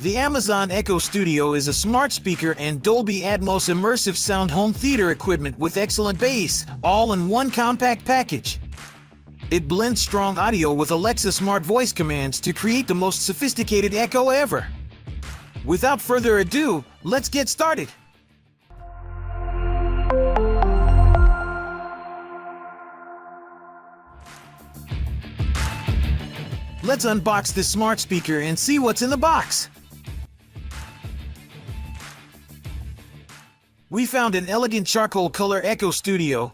The Amazon Echo Studio is a smart speaker and Dolby Atmos immersive sound home theater equipment with excellent bass, all in one compact package. It blends strong audio with Alexa smart voice commands to create the most sophisticated Echo ever. Without further ado, let's get started. Let's unbox this smart speaker and see what's in the box. We found an elegant charcoal color Echo Studio,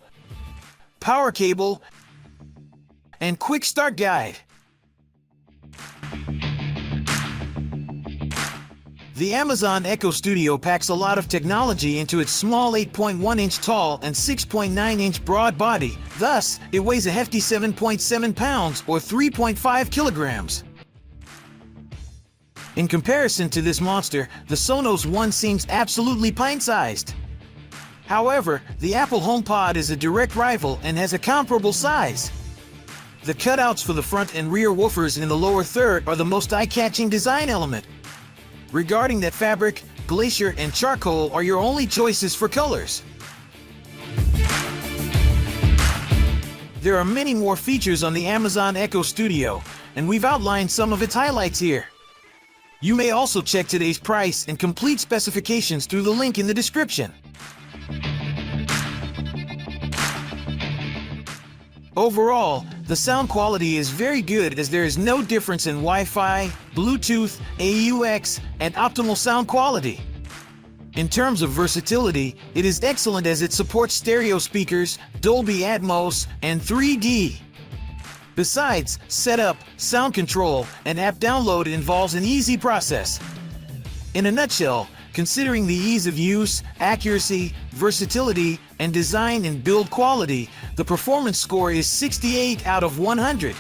power cable, and quick start guide. The Amazon Echo Studio packs a lot of technology into its small 8.1-inch tall and 6.9-inch broad body. Thus, it weighs a hefty 7.7 pounds or 3.5 kilograms. In comparison to this monster, the Sonos One seems absolutely pint-sized. However, the Apple HomePod is a direct rival and has a comparable size. The cutouts for the front and rear woofers in the lower third are the most eye-catching design element. Regarding that, fabric, glacier, and charcoal are your only choices for colors. There are many more features on the Amazon Echo Studio, and we've outlined some of its highlights here. You may also check today's price and complete specifications through the link in the description. Overall, the sound quality is very good as there is no difference in Wi-Fi, Bluetooth, AUX, and optimal sound quality. In terms of versatility, it is excellent as it supports stereo speakers, Dolby Atmos, and 3D. Besides, setup, sound control, and app download involves an easy process. In a nutshell, considering the ease of use, accuracy, versatility, and design and build quality, the performance score is 68 out of 100.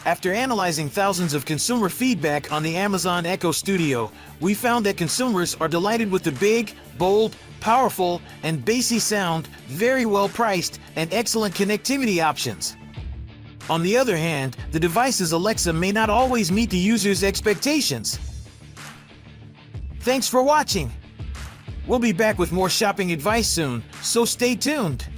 After analyzing thousands of consumer feedback on the Amazon Echo Studio, we found that consumers are delighted with the big, bold, powerful, and bassy sound, very well priced, and excellent connectivity options. On the other hand, the device's Alexa may not always meet the user's expectations. Thanks for watching. We'll be back with more shopping advice soon, so stay tuned.